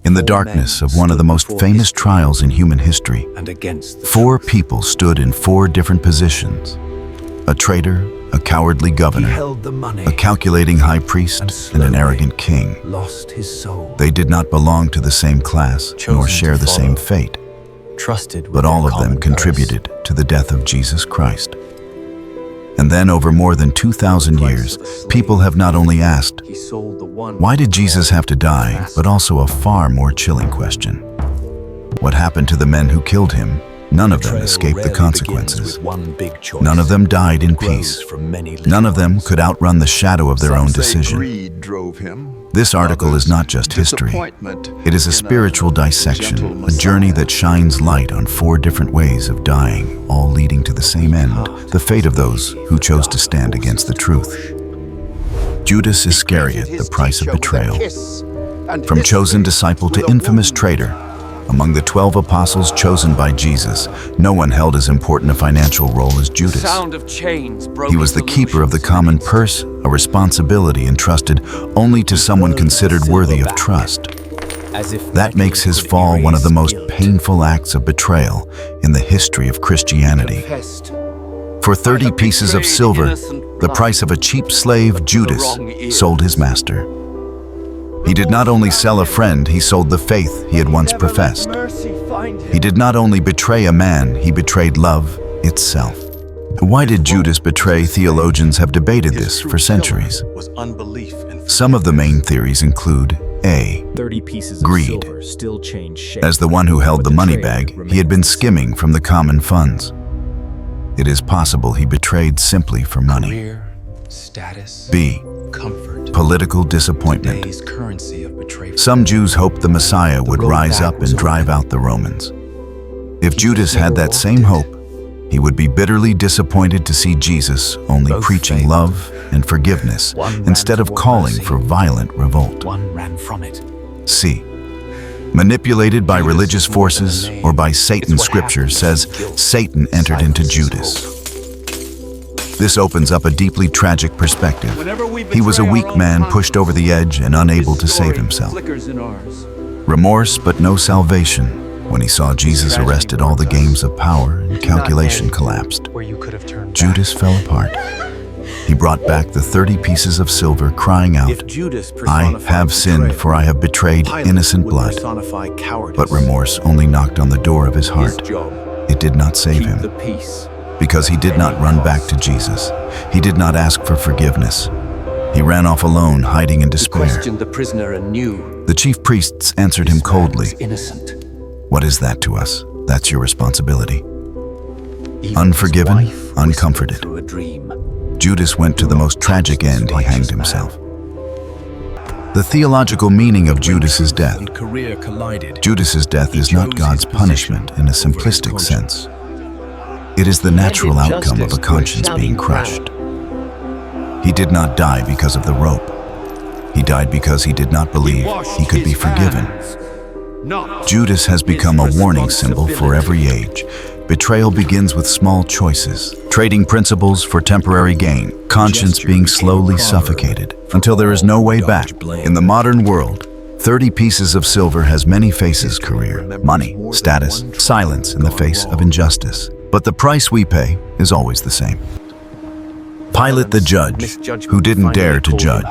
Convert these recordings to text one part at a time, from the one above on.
In the darkness of one of the most famous trials in human history, 4 people stood in 4 different positions: a traitor, a cowardly governor, a calculating high priest, and an arrogant king. They did not belong to the same class, nor share the same fate, but all of them contributed to the death of Jesus Christ. And then, over more than 2,000 years, people have not only asked, why did Jesus have to die, but also a far more chilling question: what happened to the men who killed him? None of them escaped the consequences. None of them died in peace. None of them could outrun the shadow of their own decision. This article is not just history. It is a spiritual dissection, a journey that shines light on 4 different ways of dying, all leading to the same end: the fate of those who chose to stand against the truth. Judas Iscariot, the price of betrayal. From chosen disciple to infamous traitor, among the 12 apostles chosen by Jesus, no one held as important a financial role as Judas. He was the keeper of the common purse, a responsibility entrusted only to someone considered worthy of trust. That makes his fall one of the most painful acts of betrayal in the history of Christianity. For 30 pieces of silver, the price of a cheap slave, Judas sold his master. He did not only sell a friend, he sold the faith he had once professed. He did not only betray a man, he betrayed love itself. Why did Judas betray? Theologians have debated this for centuries. Some of the main theories include: A. Greed. As the one who held the money bag, he had been skimming from the common funds. It is possible he betrayed simply for money. B. Political disappointment. Some Jews hoped the Messiah would rise up and drive out the Romans. If Judas had that same hope, he would be bitterly disappointed to see Jesus only preaching love and forgiveness instead of calling for violent revolt. C. Manipulated by religious forces or by Satan. Scripture says Satan entered into Judas. This opens up a deeply tragic perspective. He was a weak man pushed over the edge and unable to save himself. Remorse but no salvation. When he saw Jesus arrested, all the games of power and calculation collapsed. Judas fell apart. He brought back the 30 pieces of silver, crying out, "I have sinned, for I have betrayed innocent blood." But remorse only knocked on the door of his heart. It did not save him. Because he did not run back to Jesus. He did not ask for forgiveness. He ran off alone, hiding in despair. The chief priests answered him coldly, "What is that to us? That's your responsibility." Unforgiven, uncomforted, Judas went to the most tragic end. He hanged himself. The theological meaning of Judas's death. Judas's death is not God's punishment in a simplistic sense. It is the natural outcome of a conscience being crushed. He did not die because of the rope. He died because he did not believe he could be forgiven. Judas has become a warning symbol for every age. Betrayal begins with small choices, trading principles for temporary gain, conscience being slowly suffocated until there is no way back. In the modern world, 30 pieces of silver has many faces: career, money, status, silence in the face of injustice. But the price we pay is always the same. Pilate the judge, who didn't dare to judge.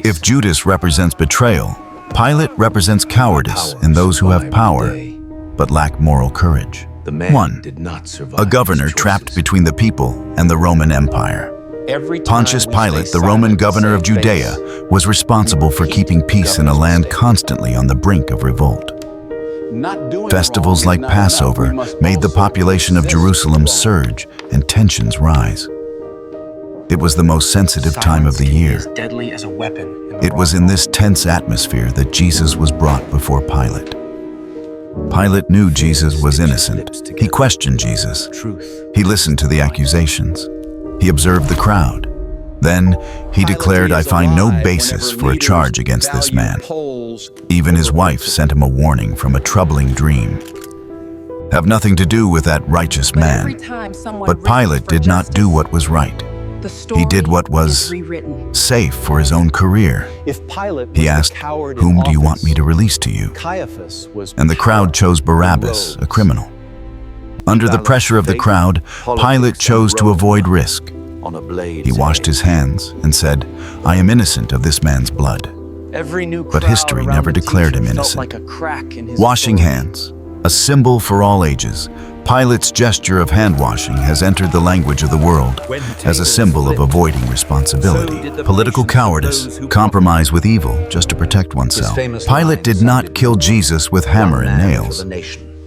If Judas represents betrayal, Pilate represents cowardice in those who have power, but lack moral courage. 1. A governor trapped between the people and the Roman Empire. Pontius Pilate, the Roman governor of Judea, was responsible for keeping peace in a land constantly on the brink of revolt. Festivals like Passover made the population of Jerusalem surge and tensions rise. It was the most sensitive time of the year. It was in this tense atmosphere that Jesus was brought before Pilate. Pilate knew Jesus was innocent. He questioned Jesus. He listened to the accusations. He observed the crowd. Then he declared, "I find no basis for a charge against this man." Even his wife sent him a warning from a troubling dream. Have nothing to do with that righteous man. But Pilate did not do what was right. He did what was safe for his own career. He asked, "Whom do you want me to release to you?" And the crowd chose Barabbas, a criminal. Under the pressure of the crowd, Pilate chose to avoid risk. He washed his hands and said, "I am innocent of this man's blood." But history never declared him innocent. Washing hands, a symbol for all ages, Pilate's gesture of hand-washing has entered the language of the world as a symbol of avoiding responsibility. Political cowardice, compromise with evil just to protect oneself. Pilate did not kill Jesus with hammer and nails.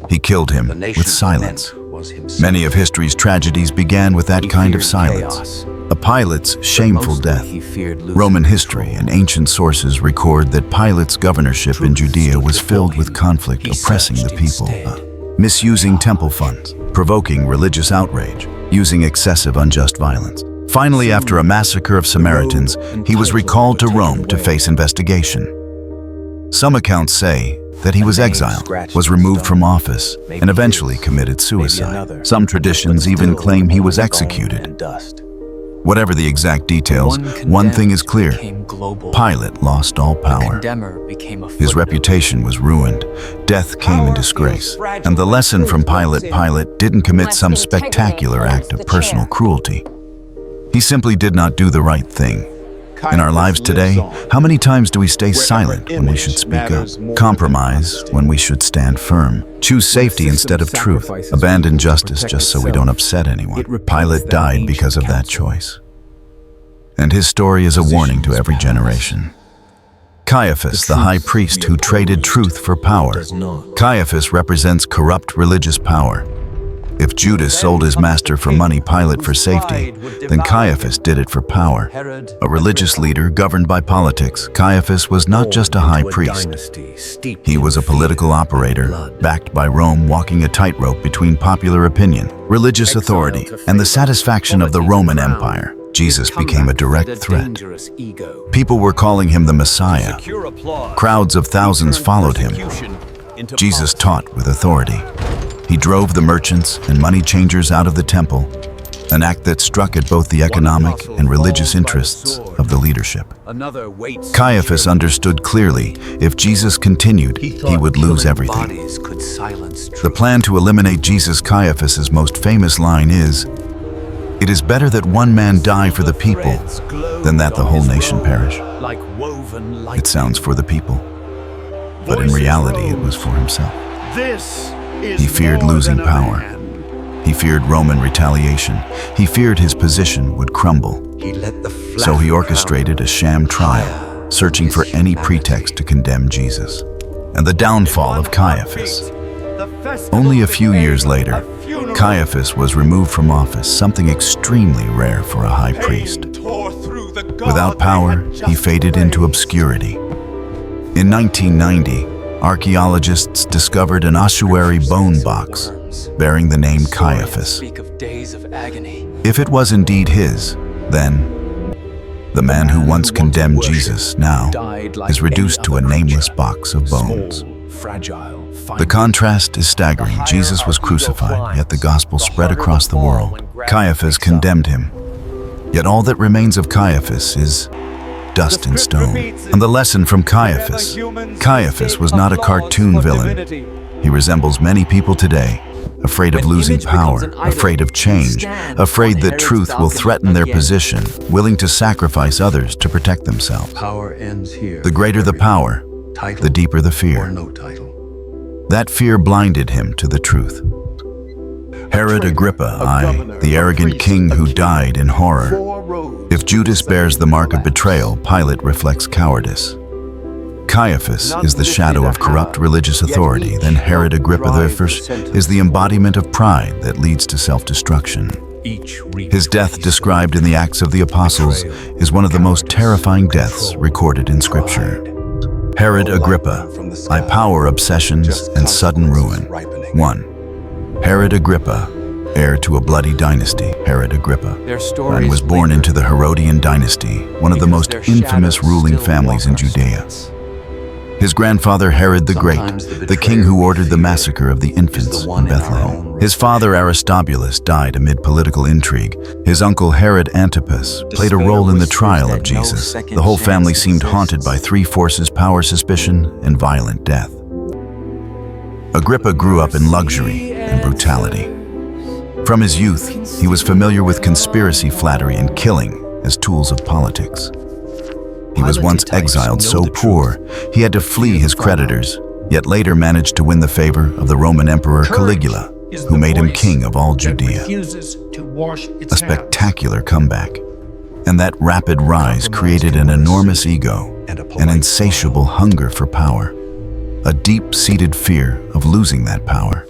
He killed him with silence. Many of history's tragedies began with that kind of silence. A Pilate's shameful death. Roman history and ancient sources record that Pilate's governorship in Judea was filled with conflict oppressing the people. Misusing temple funds, provoking religious outrage, using excessive unjust violence. Finally, after a massacre of Samaritans, he was recalled to Rome to face investigation. Some accounts say that he was exiled, was removed from office, and eventually committed suicide. Some traditions even claim he was executed. Whatever the exact details, one thing is clear: Pilate lost all power. His reputation was ruined. Death came in disgrace. And the lesson from Pilate didn't commit some spectacular act of personal cruelty. He simply did not do the right thing. In our lives today, how many times do we stay silent when we should speak up? Compromise when we should stand firm? Choose safety instead of truth? Abandon justice just so we don't upset anyone? Pilate died because of that choice. And his story is a warning to every generation. Caiaphas, the high priest who traded truth for power. Caiaphas represents corrupt religious power. If Judas sold his master for money, Pilate for safety, then Caiaphas did it for power. A religious leader governed by politics, Caiaphas was not just a high priest. He was a political operator, backed by Rome, walking a tightrope between popular opinion, religious authority, and the satisfaction of the Roman Empire. Jesus became a direct threat. People were calling him the Messiah. Crowds of thousands followed him. Jesus taught with authority. He drove the merchants and money changers out of the temple, an act that struck at both the economic and religious interests of the leadership. Caiaphas understood clearly, if Jesus continued, he would lose everything. The plan to eliminate Jesus, Caiaphas's most famous line is, "It is better that one man die for the people than that the whole nation perish." It sounds for the people, but in reality it was for himself. He feared losing power. He feared Roman retaliation. He feared his position would crumble. So he orchestrated a sham trial, searching for any pretext to condemn Jesus. And the downfall of Caiaphas. Only a few years later, Caiaphas was removed from office, something extremely rare for a high priest. Without power, he faded into obscurity. In 1990, archaeologists discovered an ossuary bone box bearing the name Caiaphas. If it was indeed his, then the man who once condemned Jesus now is reduced to a nameless box of bones. The contrast is staggering. Jesus was crucified, yet the gospel spread across the world. Caiaphas condemned him. Yet all that remains of Caiaphas is dust and stone. And the lesson from Caiaphas. Caiaphas was not a cartoon villain. He resembles many people today, afraid of losing power, afraid of change, afraid that truth will threaten their position, willing to sacrifice others to protect themselves. The greater the power, the deeper the fear. That fear blinded him to the truth. Herod Agrippa, the arrogant king who died in horror. If Judas bears the mark of betrayal, Pilate reflects cowardice. Caiaphas is the shadow of corrupt religious authority, then Herod Agrippa I is the embodiment of pride that leads to self-destruction. His death, described in the Acts of the Apostles, is one of the most terrifying deaths recorded in Scripture. Herod Agrippa, by power, obsessions, and sudden ruin. 1. Herod Agrippa, heir to a bloody dynasty. Herod Agrippa and was born into the Herodian dynasty, one of the most infamous ruling families in Judea. His grandfather Herod the Great, the king who ordered the massacre of the infants in Bethlehem. His father Aristobulus died amid political intrigue. His uncle Herod Antipas played a role in the trial of Jesus. The whole family seemed haunted by three forces: power, suspicion, and violent death. Agrippa grew up in luxury and brutality. From his youth, he was familiar with conspiracy, flattery, and killing as tools of politics. He was once exiled so poor he had to flee his creditors, yet later managed to win the favor of the Roman Emperor Caligula, who made him king of all Judea. A spectacular comeback. And that rapid rise created an enormous ego, an insatiable hunger for power, a deep-seated fear of losing that power.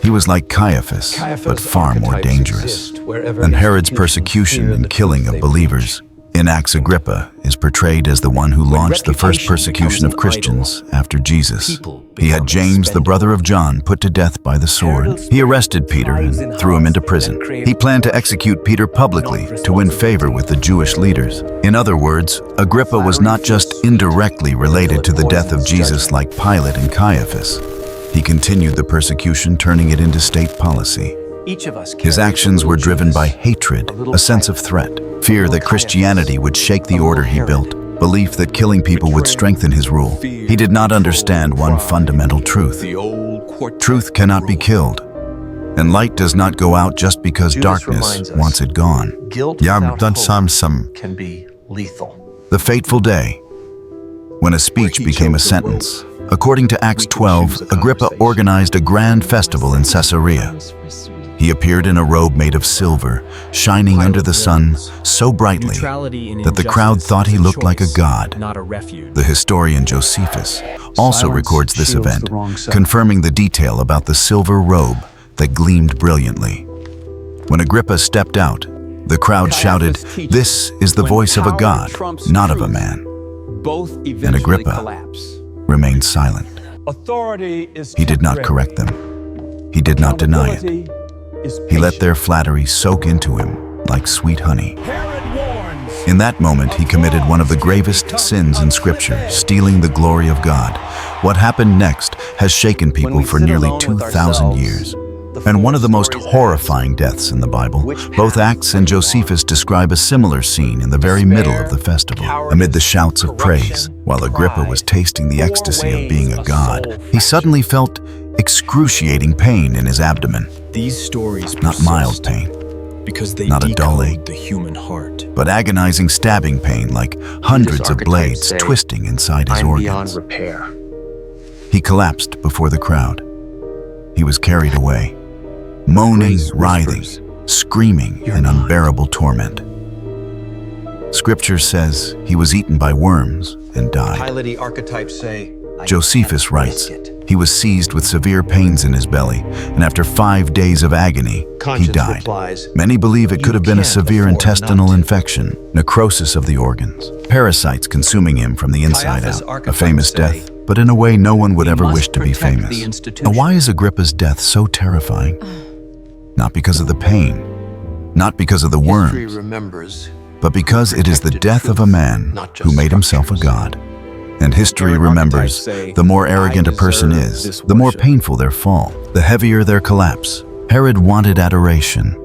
He was like Caiaphas, but far more dangerous. And Herod's persecution and killing of believers. In Acts, Agrippa is portrayed as the one who launched the first persecution of Christians after Jesus. He had James, the brother of John, put to death by the sword. He arrested Peter and threw him into prison. He planned to execute Peter publicly to win favor with the Jewish leaders. In other words, Agrippa was not just indirectly related to the death of Jesus like Pilate and Caiaphas. He continued the persecution, turning it into state policy. His actions were driven by hatred, a sense of threat, fear that Christianity would shake the order he built, belief that killing people would strengthen his rule. He did not understand one fundamental truth. Truth cannot be killed, and light does not go out just because darkness wants it gone. Can be lethal. The fateful day, when a speech became a sentence. According to Acts 12, Agrippa organized a grand festival in Caesarea. He appeared in a robe made of silver, shining under the sun so brightly that the crowd thought he looked like a god. The historian Josephus also records this event, confirming the detail about the silver robe that gleamed brilliantly. When Agrippa stepped out, the crowd shouted, "This is the voice of a god, not of a man." And Agrippa remained silent. He did not correct them. He did not deny it. He let their flattery soak into him like sweet honey. In that moment, he committed one of the gravest sins in Scripture, stealing the glory of God. What happened next has shaken people for nearly 2,000 years. And one of the most horrifying deaths in the Bible, both Acts and Josephus describe a similar scene in the very middle of the festival. Amid the shouts of praise, while Agrippa was tasting the ecstasy of being a god, he suddenly felt excruciating pain in his abdomen. These stories not mild pain, because they not a dull ache, the human heart, but agonizing stabbing pain like hundreds of blades twisting inside his organs. Beyond repair. He collapsed before the crowd. He was carried away, moaning, writhing, screaming in unbearable torment. Scripture says he was eaten by worms and died. Piloty archetypes say, Josephus writes, he was seized with severe pains in his belly, and after 5 days of agony, he died. Many believe it could have been a severe intestinal infection, necrosis of the organs, parasites consuming him from the inside out, a famous death, but in a way no one would ever wish to be famous. Now, why is Agrippa's death so terrifying? Not because of the pain, not because of the worms, but because it is the death of a man who made himself a god. And history remembers, the more arrogant a person is, the more painful their fall, the heavier their collapse. Herod wanted adoration.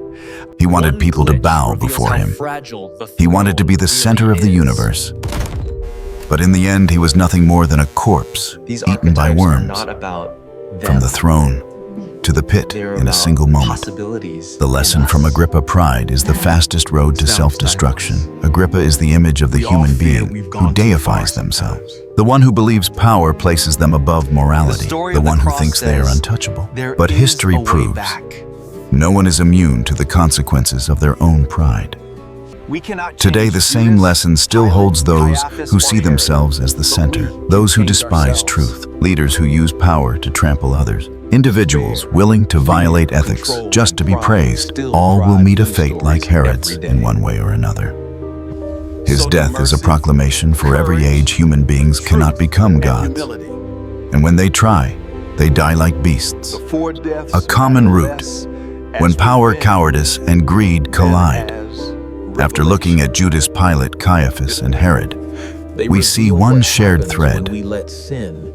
He wanted people to bow before him. He wanted to be the center of the universe. But in the end, he was nothing more than a corpse eaten by worms. From the throne to the pit in a single moment. The lesson from Agrippa: pride is the fastest road to self-destruction. Agrippa is the image of the human being who deifies themselves. The one who believes power places them above morality. The one who thinks they are untouchable. But history proves no one is immune to the consequences of their own pride. Today, the same lesson still holds those who see themselves as the center, those who despise truth, leaders who use power to trample others, individuals willing to violate ethics just to be praised. All will meet a fate like Herod's in one way or another. His death is a proclamation for every age human beings cannot become gods. And when they try, they die like beasts. A common root when power, cowardice, and greed collide. After looking at Judas, Pilate, Caiaphas, and Herod, we see one shared thread.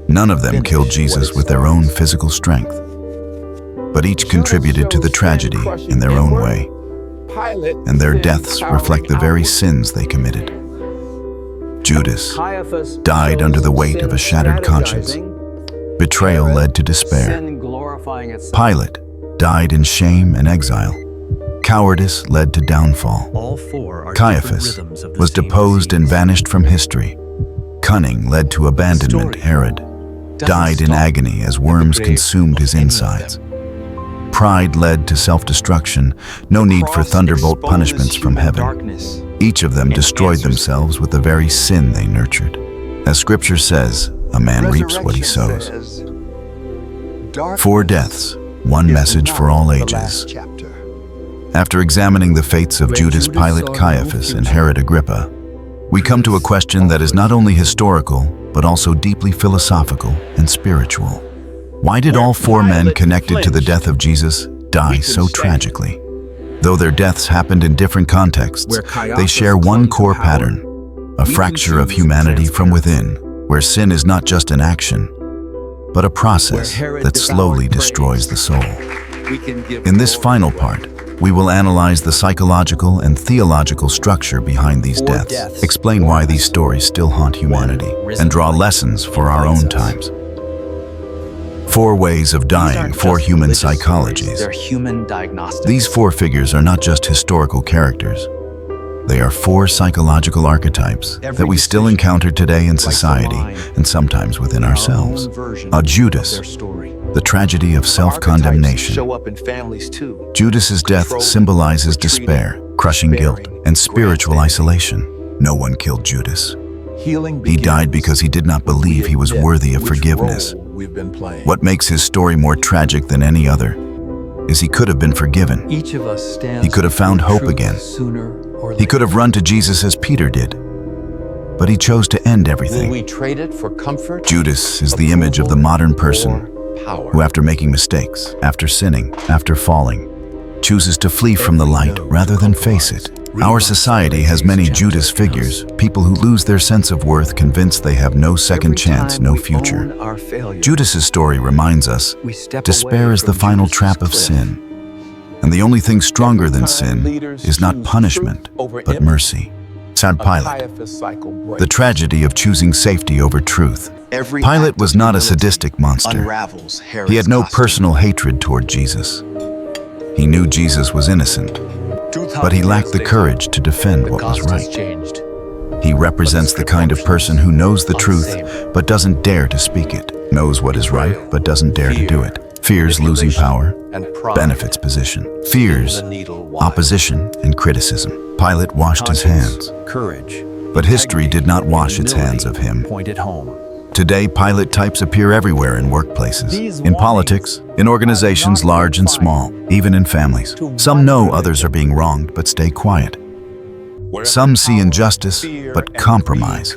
None of them killed Jesus with their own physical strength, but each contributed to the tragedy in their own way, and their deaths reflect the very sins they committed. Judas died under the weight of a shattered conscience. Betrayal led to despair. Pilate died in shame and exile. Cowardice led to downfall. Caiaphas was deposed and vanished from history. Cunning led to abandonment. Herod died in agony as worms consumed his insides. Pride led to self-destruction. No need for thunderbolt punishments from heaven. Each of them destroyed themselves with the very sin they nurtured. As Scripture says, a man reaps what he sows. 4 deaths, one message for all ages. After examining the fates of Judas, Pilate, Caiaphas, and Herod Agrippa, we come to a question that is not only historical, but also deeply philosophical and spiritual. Why did all 4 men connected to the death of Jesus die so tragically? Though their deaths happened in different contexts, they share one core pattern, a fracture of humanity from within, where sin is not just an action, but a process that slowly destroys the soul. In this final part, we will analyze the psychological and theological structure behind these deaths, explain why these stories still haunt humanity, and draw lessons for our own times. 4 ways of dying, 4 human psychologies. These 4 figures are not just historical characters. They are 4 psychological archetypes that we still encounter today in society and sometimes within ourselves. A Judas, the tragedy of self-condemnation. Judas's death symbolizes despair, crushing guilt, and spiritual isolation. No one killed Judas. He died because he did not believe he was worthy of forgiveness. What makes his story more tragic than any other is he could have been forgiven. He could have found hope again. He could have run to Jesus as Peter did, but he chose to end everything. Judas is the image of the modern person who, after making mistakes, after sinning, after falling, chooses to flee from the light rather than face it. Our society has many Judas figures, people who lose their sense of worth, convinced they have no second chance, no future. Judas's story reminds us, despair is the final trap of sin. And the only thing stronger than sin is not punishment, but mercy. Pilate, the tragedy of choosing safety over truth. Pilate was not a sadistic monster. He had no personal hatred toward Jesus. He knew Jesus was innocent, but he lacked the courage to defend what was right. He represents the kind of person who knows the truth, but doesn't dare to speak it, knows what is right, but doesn't dare to do it. Fears losing power, benefits position. Fears opposition and criticism. Pilate washed his hands, but history did not wash its hands of him. Today, Pilate types appear everywhere in workplaces, in politics, in organizations large and small, even in families. Some know others are being wronged, but stay quiet. Some see injustice, but compromise.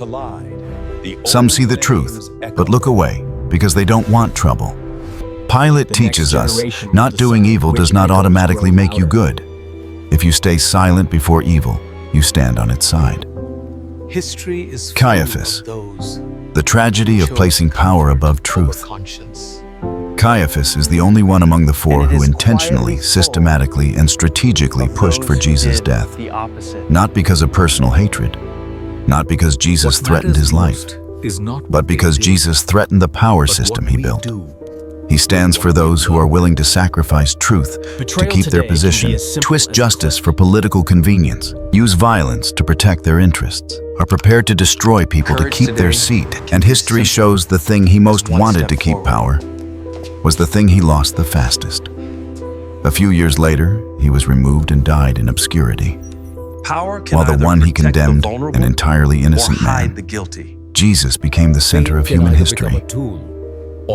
Some see the truth, but look away because they don't want trouble. Pilate teaches us, not doing evil does not automatically make you good. If you stay silent before evil, you stand on its side. Caiaphas, the tragedy of placing power above truth. Caiaphas is the only one among the 4 who intentionally, systematically, and strategically pushed for Jesus' death. Not because of personal hatred, not because Jesus threatened his life, but because Jesus threatened the power system he built. He stands for those who are willing to sacrifice truth to keep their position, twist justice for political convenience, use violence to protect their interests, are prepared to destroy people to keep their seat. And history shows the thing he most wanted to keep power was the thing he lost the fastest. A few years later, he was removed and died in obscurity. While the one he condemned, an entirely innocent man, Jesus became the center of human history.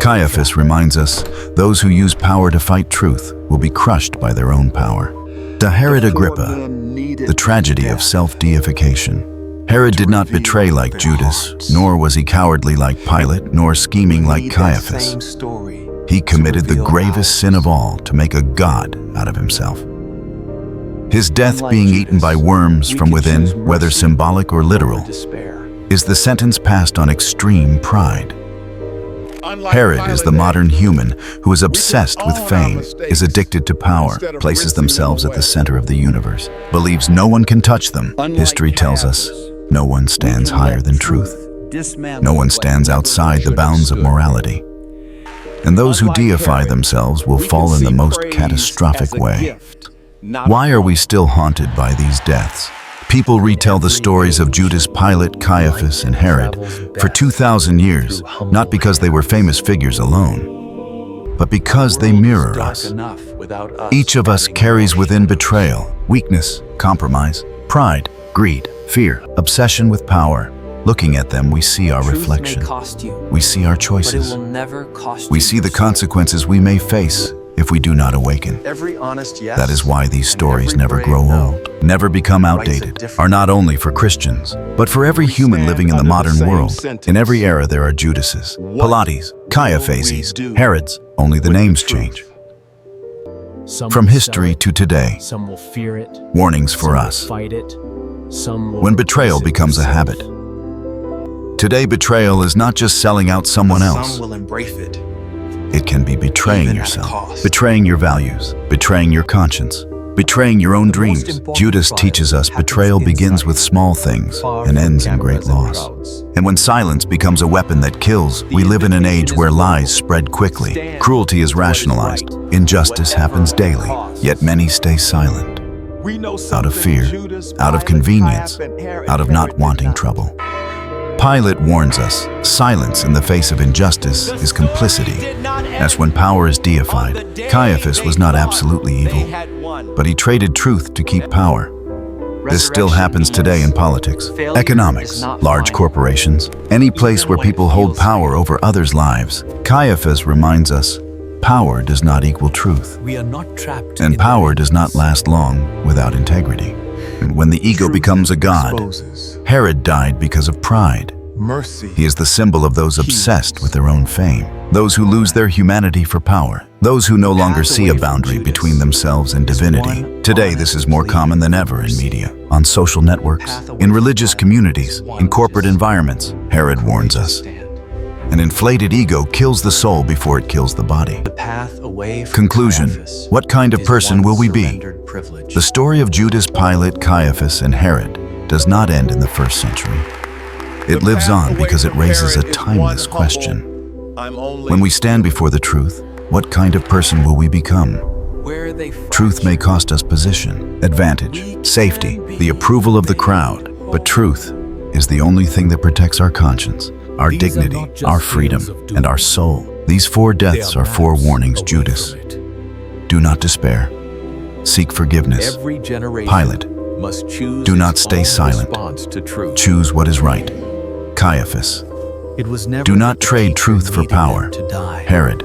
Caiaphas reminds us, those who use power to fight truth will be crushed by their own power. To Herod Agrippa, the tragedy of self-deification. Herod did not betray like Judas, nor was he cowardly like Pilate, nor scheming like Caiaphas. He committed the gravest sin of all to make a god out of himself. His death being eaten by worms from within, whether symbolic or literal, is the sentence passed on extreme pride. Herod is the modern human who is obsessed with fame, is addicted to power, places themselves at the center of the universe, believes no one can touch them. History tells us no one stands higher than truth. No one stands outside the bounds of morality. And those who deify themselves will fall in the most catastrophic way. Why are we still haunted by these deaths? People retell the stories of Judas, Pilate, Caiaphas, and Herod for 2,000 years, not because they were famous figures alone, but because they mirror us. Each of us carries within betrayal, weakness, compromise, pride, greed, fear, obsession with power. Looking at them, we see our reflection. We see our choices. We see the consequences we may face if we do not awaken. That is why these stories never grow old, never become outdated, are not only for Christians, but for every human living in the modern world. In every era there are Judases, Pilates, Caiaphases, Herods, only the names change. From history to today, Some will fear it. warnings for us. Fight it. Some will When betrayal becomes a habit. Today, betrayal is not just selling out someone else. Some will embrace it. It can be betraying Even at a yourself, cost. betraying your values, betraying your conscience, betraying your own dreams. Judas teaches us betrayal begins with small things and ends in great loss. And when silence becomes a weapon that kills, we live in an age where lies spread quickly. Cruelty is rationalized. Injustice happens daily, yet many stay silent. Out of fear, out of convenience, out of not wanting trouble. Pilate warns us, silence in the face of injustice is complicity. As when power is deified, Caiaphas was not absolutely evil, but he traded truth to keep power. This still happens today in politics, economics, large corporations, any place where people hold power over others' lives. Caiaphas reminds us, power does not equal truth, We are not trapped. and power does not last long without integrity. And when the ego becomes a god, Herod died because of pride. Mercy. He is the symbol of those obsessed with their own fame, those who lose their humanity for power, those who no longer see a boundary between themselves and divinity. Today, this is more common than ever in media, on social networks, in religious communities, in corporate environments. Herod warns us. An inflated ego kills the soul before it kills the body. The path away from Conclusion: Caiaphas what kind of is person one will we be? surrendered privilege. The story of Judas, Pilate, Caiaphas, and Herod does not end in the first century. It lives on because it raises a timeless question. When we stand before the truth, what kind of person will we become? Truth may cost us position, advantage, safety, the approval of the crowd, but truth is the only thing that protects our conscience, our dignity, our freedom, and our soul. These 4 deaths are 4 warnings, Judas. Do not despair. Seek forgiveness. Every generation Pilate, must choose do not its stay own silent. response to truth. choose what is right. Caiaphas, do not trade truth for power. Herod,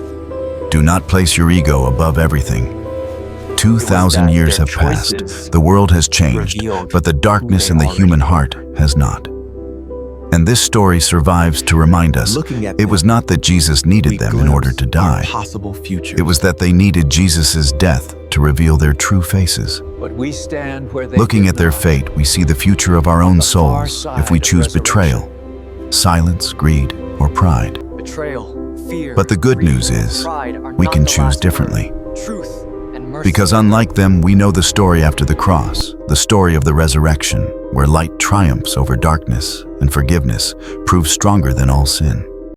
do not place your ego above everything. 2,000 years have passed. The world has changed, but the darkness in the human heart has not. And this story survives to remind us it was not that Jesus needed them in order to die. Possible future. It was that they needed Jesus' death to reveal their true faces. But we stand where they Looking did at their not. fate, we see the future of our own souls if we choose betrayal, silence, greed, or pride. Betrayal, fear, But the good greed, news is, pride are we not can the choose last differently. word. Truth and mercy. Because unlike them, we know the story after the cross, the story of the resurrection, where light triumphs over darkness and forgiveness proves stronger than all sin.